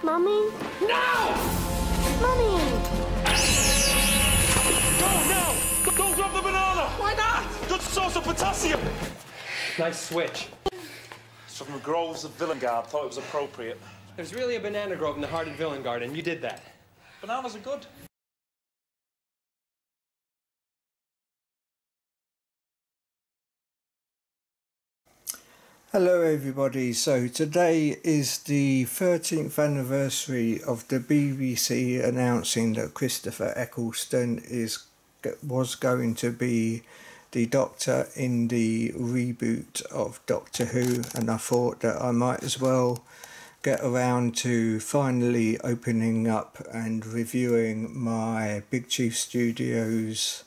Mummy? No! Mummy! No! Don't drop the banana! Why not? Good source of potassium! Nice switch. It's from the groves of Villengard. Thought it was appropriate. There's really a banana grove in the heart of Villengard, and you did that. Bananas are good. Hello everybody, so today is the 13th anniversary of the BBC announcing that Christopher Eccleston was going to be the Doctor in the reboot of Doctor Who, and I thought that I might as well get around to finally opening up and reviewing my Big Chief Studios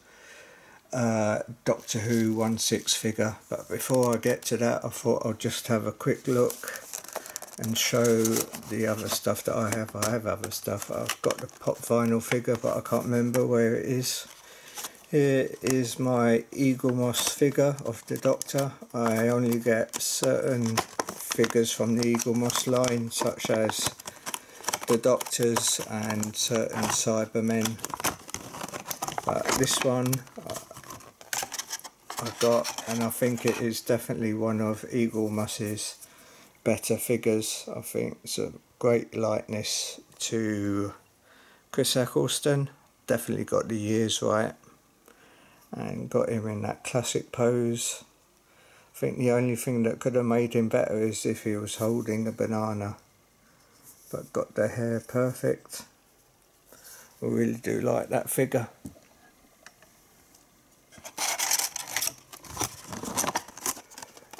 Doctor Who 1/6 figure. But before I get to that, I thought I'll just have a quick look and show the other stuff that I have. I have other stuff. I've got the pop vinyl figure, but I can't remember where it is. Here is my Eaglemoss figure of the Doctor. I only get certain figures from the Eaglemoss line, such as the Doctors and certain Cybermen. But this one I got, and I think it is definitely one of Eaglemoss's better figures. I think it's a great likeness to Chris Eccleston. Definitely got the years right and got him in that classic pose. I think the only thing that could have made him better is if he was holding a banana, but got the hair perfect. I really do like that figure.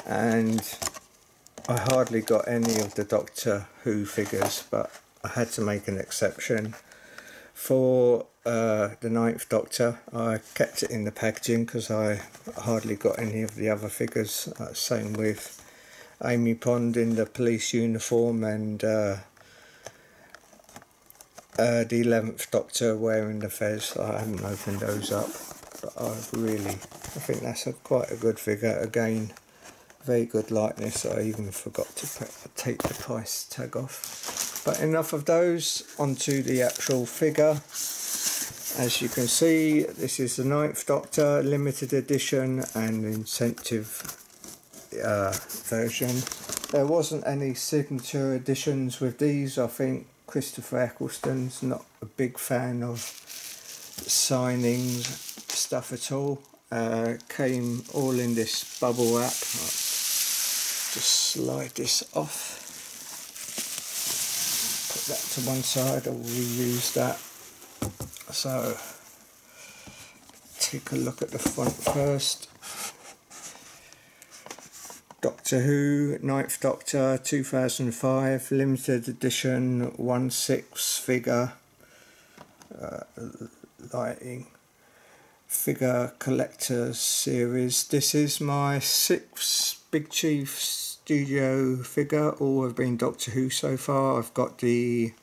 And I hardly got any of the Doctor Who figures, but I had to make an exception. For the 9th Doctor, I kept it in the packaging because I hardly got any of the other figures. Same with Amy Pond in the police uniform, and the 11th Doctor wearing the fez. I haven't opened those up, but I think that's quite a good figure. Again, very good likeness. I even forgot to take the price tag off. But enough of those, onto the actual figure. As you can see, this is the 9th Doctor limited edition and incentive version. There wasn't any signature editions with these. I think Christopher Eccleston's not a big fan of signing stuff at all. Came all in this bubble wrap. Just slide this off. Put that to one side, I'll reuse that. So, take a look at the front first. Doctor Who, 9th Doctor, 2005, limited edition, 1/6 figure, lighting, figure collector series. This is my 6th Big Chief Studio figure. All have been Doctor Who so far. I've got the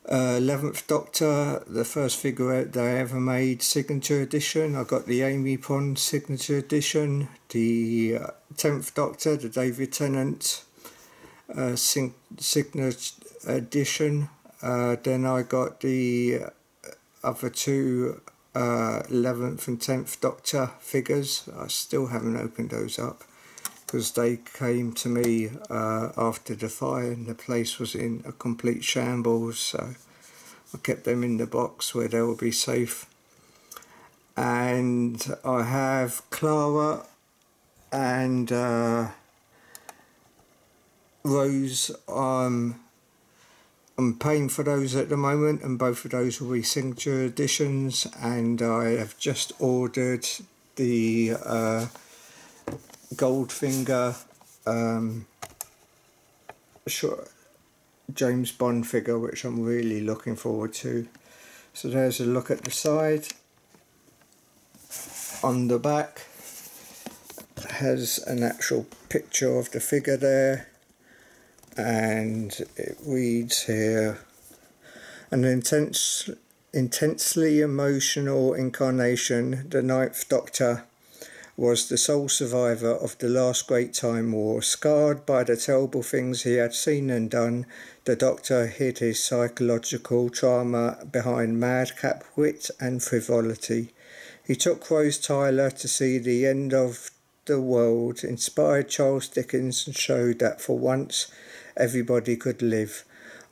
11th Doctor, the first figure that I ever made, signature edition. I got the Amy Pond signature edition, the 10th Doctor, the David Tennant signature edition. Then I got the other two 11th and 10th Doctor figures. I still haven't opened those up because they came to me after the fire and the place was in a complete shambles, so I kept them in the box where they will be safe. And I have Clara and Rose. I'm paying for those at the moment, and both of those will be signature editions. And I have just ordered the Goldfinger James Bond figure, which I'm really looking forward to. So there's a look at the side. On the back has an actual picture of the figure there, and it reads here: an intensely emotional incarnation, the 9th Doctor, was the sole survivor of the last Great Time War. Scarred by the terrible things he had seen and done, the Doctor hid his psychological trauma behind madcap wit and frivolity. He took Rose Tyler to see the end of the world, inspired Charles Dickens, and showed that for once everybody could live.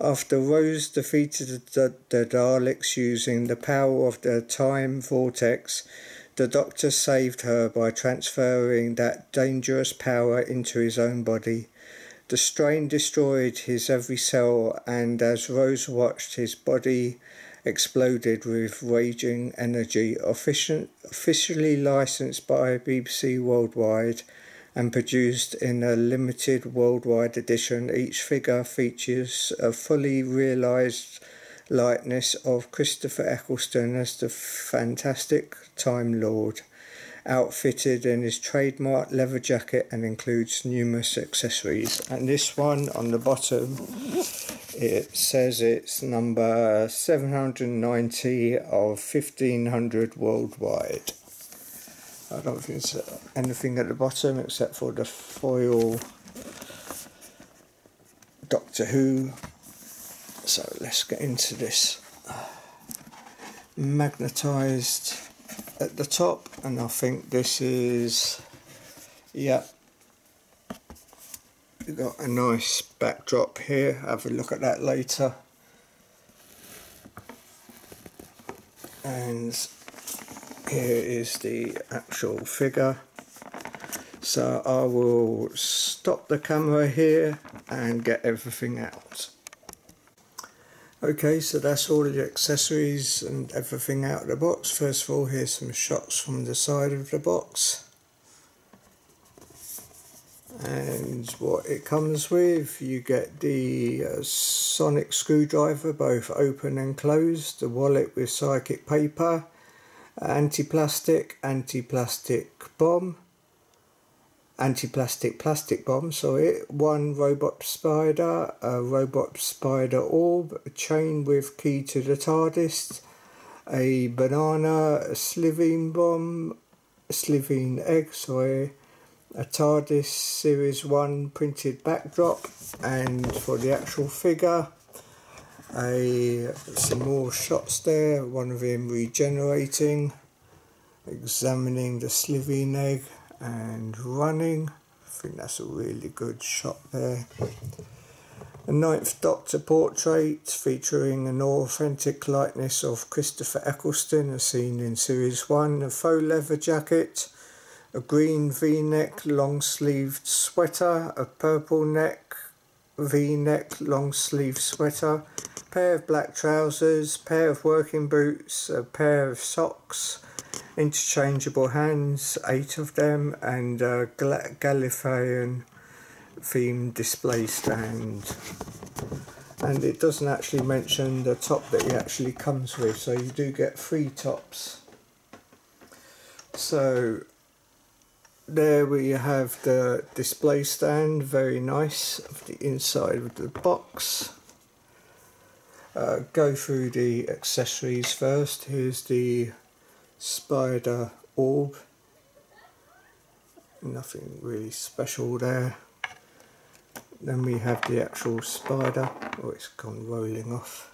After Rose defeated the Daleks using the power of the time vortex, the Doctor saved her by transferring that dangerous power into his own body. The strain destroyed his every cell, and as Rose watched, his body exploded with raging energy. Officially licensed by BBC Worldwide and produced in a limited worldwide edition, each figure features a fully realised likeness of Christopher Eccleston as the fantastic Time Lord, outfitted in his trademark leather jacket, and includes numerous accessories. And this one on the bottom, it says it's number 790 of 1500 worldwide. I don't think there's anything at the bottom except for the foil Doctor Who. So let's get into this. Magnetised at the top, and I think this is, yeah, you've got a nice backdrop here. Have a look at that later. And here is the actual figure. So I will stop the camera here and get everything out. Okay, so that's all the accessories and everything out of the box. First of all, here's some shots from the side of the box. And what it comes with, you get the sonic screwdriver, both open and closed, the wallet with psychic paper, anti-plastic plastic bomb, sorry, one robot spider, a robot spider orb, a chain with key to the TARDIS, a banana, a slitheen bomb, a slitheen egg, sorry, a TARDIS Series 1 printed backdrop, and for the actual figure, some more shots there, one of him regenerating, examining the slitheen egg, and running. I think that's a really good shot there. The 9th Doctor portrait featuring an authentic likeness of Christopher Eccleston as seen in Series 1, a faux leather jacket, a green V-neck long-sleeved sweater, a purple neck V-neck long-sleeved sweater, a pair of black trousers, pair of working boots, a pair of socks, interchangeable hands, 8 of them, and a Gallifreyan themed display stand. And it doesn't actually mention the top that it actually comes with, so you do get 3 tops. So there we have the display stand, very nice, of the inside of the box. Go through the accessories first. Here's the spider orb, nothing really special there. Then we have the actual spider. Oh, it's gone rolling off.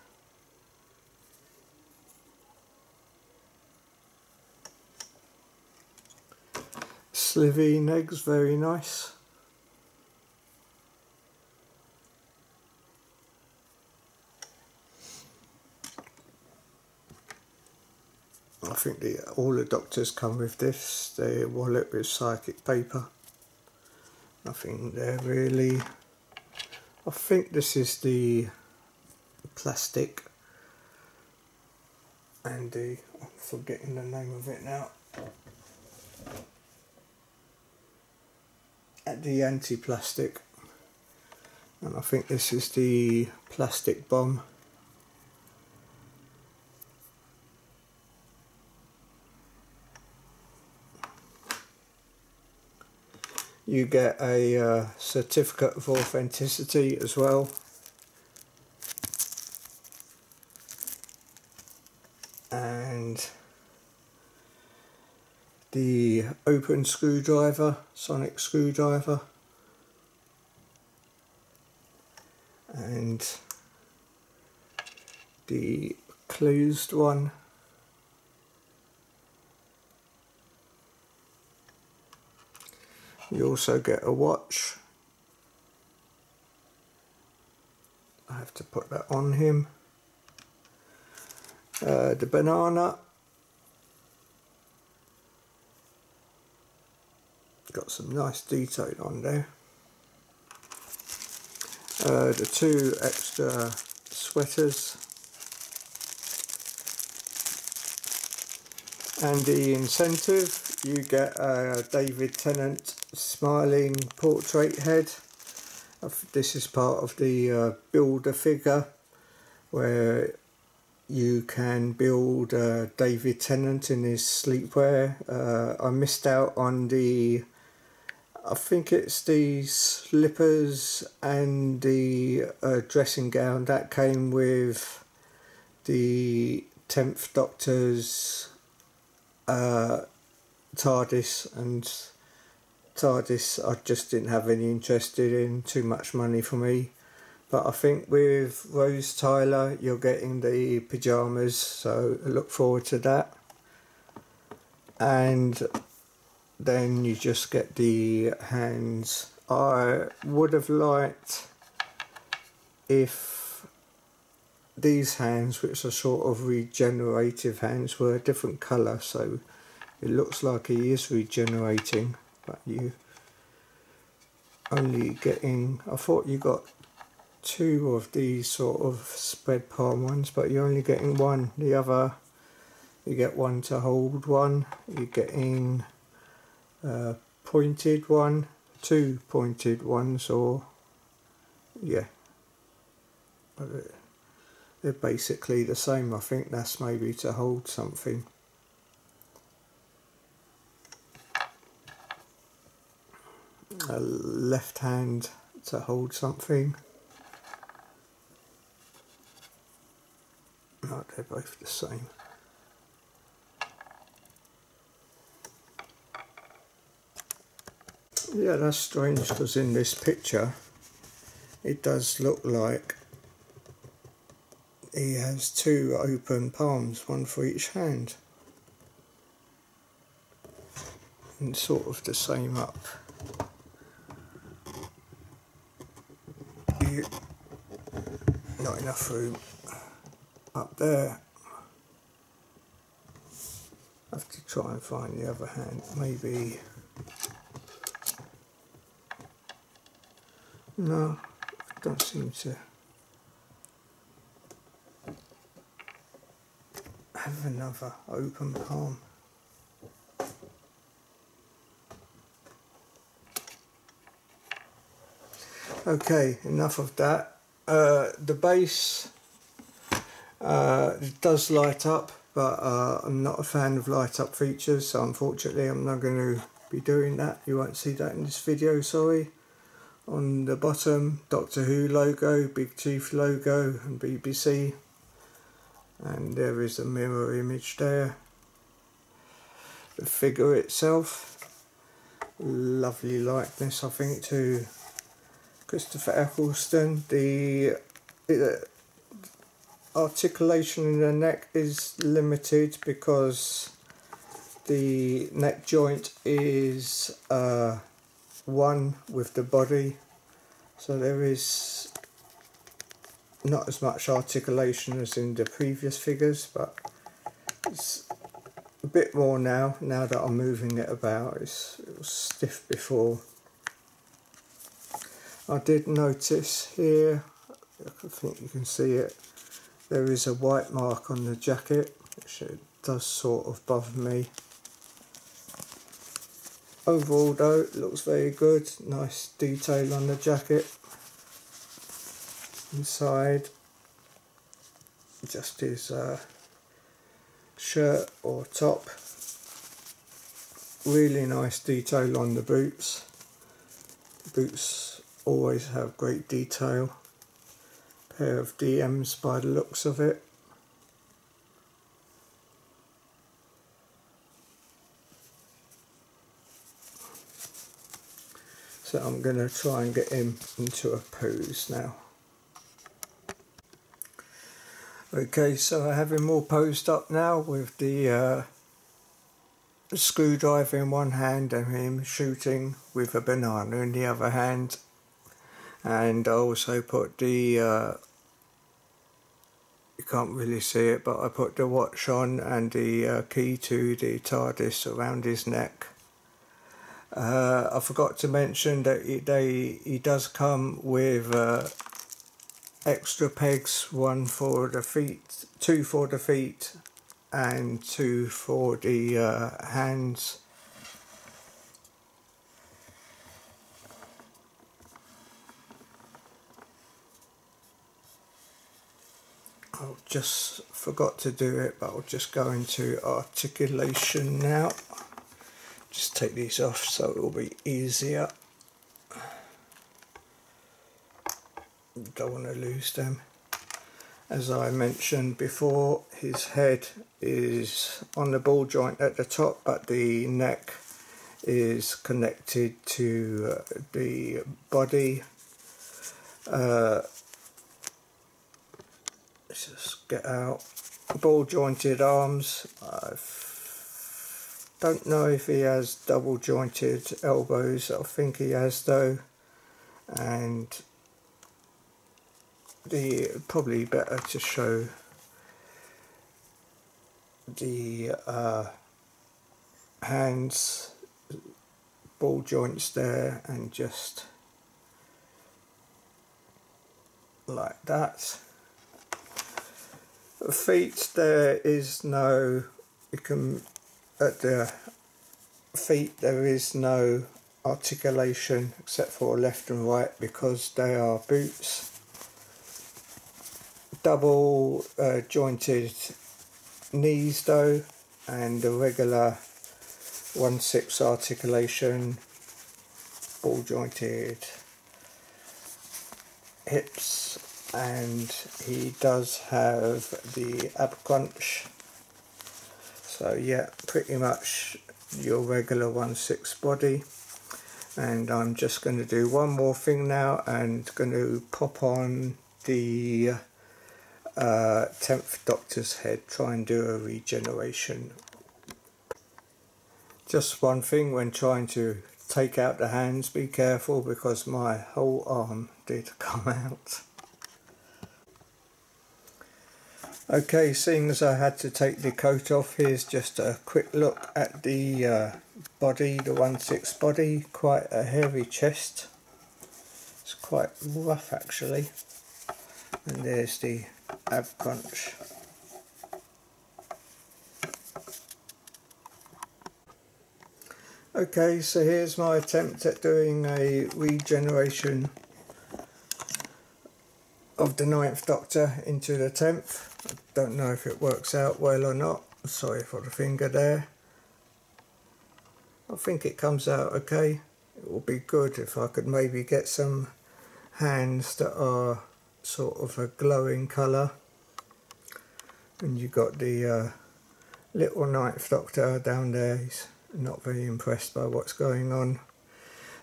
Slitheen eggs, very nice. I think all the Doctors come with this, their wallet with psychic paper. Nothing there really. I think this is the plastic and I'm forgetting the name of it now. The anti-plastic, and I think this is the plastic bomb. You get a certificate of authenticity as well. And the open screwdriver, sonic screwdriver, and the closed one. You also get a watch. I have to put that on him. The banana. Got some nice detail on there. The two extra sweaters. And the incentive, you get a David Tennant smiling portrait head. This is part of the builder figure, where you can build David Tennant in his sleepwear. I missed out on the, I think it's the slippers and the dressing gown that came with the 10th Doctor's TARDIS, and TARDIS I just didn't have any interest in, too much money for me. But I think with Rose Tyler you're getting the pyjamas, so I look forward to that. And then you just get the hands. I would have liked if these hands, which are sort of regenerative hands, were a different colour, so it looks like he is regenerating, but you only getting, I thought you got two of these sort of spread palm ones, but you're only getting one. The other, you get one to hold one, you're getting pointed one, two pointed ones, or yeah, but they're basically the same. I think that's maybe to hold something. A left hand to hold something. No, they're both the same. Yeah, that's strange, because in this picture it does look like he has two open palms, one for each hand, and sort of the same up. Not enough room up there. I have to try and find the other hand, maybe. No, I don't seem to have another open palm. Okay, enough of that. The base it does light up, but I'm not a fan of light up features, so unfortunately I'm not going to be doing that. You won't see that in this video, sorry. On the bottom, Doctor Who logo, Big Chief logo, and BBC, and there is a mirror image there. The figure itself, lovely likeness I think to Christopher Eccleston. The articulation in the neck is limited because the neck joint is one with the body, so there is not as much articulation as in the previous figures, but it's a bit more now that I'm moving it about. It was stiff before. I did notice here, I think you can see it, there is a white mark on the jacket, which it does sort of bother me. Overall though, it looks very good, nice detail on the jacket. Inside, just his shirt or top. Really nice detail on the boots. Boots always have great detail. Pair of DMs by the looks of it. So I'm going to try and get him into a pose now. Okay, so I have him all posed up now with the screwdriver in one hand and him shooting with a banana in the other hand. And I also put the, you can't really see it, but I put the watch on and the key to the TARDIS around his neck. I forgot to mention that he does come with extra pegs, one for the feet, two for the feet and two for the hands. I just forgot to do it, but I'll just go into articulation now. Just take these off so it will be easier. Don't want to lose them. As I mentioned before, his head is on the ball joint at the top, but the neck is connected to the body. Let's just get out. Ball jointed arms. I don't know if he has double jointed elbows. I think he has though. And probably better to show the hands, ball joints there, and just like that. Feet, there is no, you can, at the feet there is no articulation except for left and right because they are boots. Double jointed knees though, and the regular 1/6 articulation, ball jointed hips, and he does have the ab crunch. So yeah, pretty much your regular 1/6 body. And I'm just going to do one more thing now and going to pop on the 10th Doctor's head, try and do a regeneration. Just one thing when trying to take out the hands, be careful because my whole arm did come out. Okay, seeing as I had to take the coat off, here's just a quick look at the body, the 1/6 body. Quite a hairy chest. It's quite rough actually. And there's the ab crunch. Okay, so here's my attempt at doing a regeneration of the 9th Doctor into the 10th. I don't know if it works out well or not. Sorry for the finger there. I think it comes out okay. It will be good if I could maybe get some hands that are sort of a glowing colour. And you got the little 9th Doctor down there. He's not very impressed by what's going on.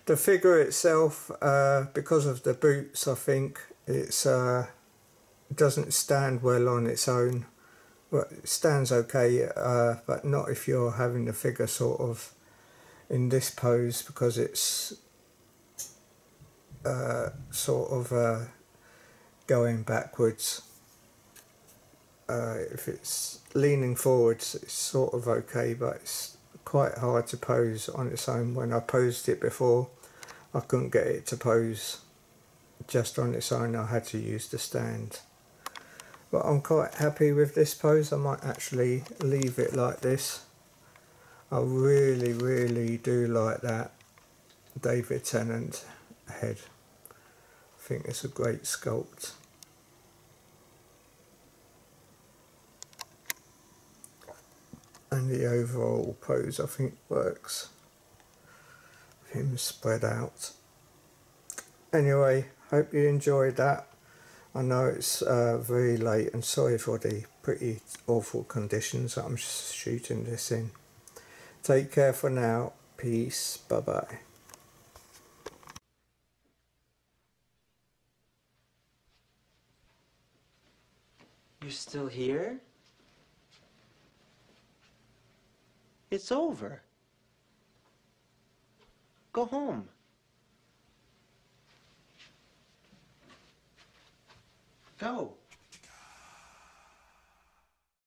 The figure itself, because of the boots, I think it's doesn't stand well on its own. Well, it stands okay, but not if you're having the figure sort of in this pose, because it's sort of going backwards. If it's leaning forwards, it's sort of okay, but it's quite hard to pose on its own. When I posed it before, I couldn't get it to pose just on its own. I had to use the stand. But I'm quite happy with this pose. I might actually leave it like this. I really do like that David Tennant head. I think it's a great sculpt. And the overall pose I think works. Him spread out. Anyway, hope you enjoyed that. I know it's very late and sorry for the pretty awful conditions that I'm shooting this in. Take care for now. Peace. Bye bye. You're still here? It's over. Go home. Go.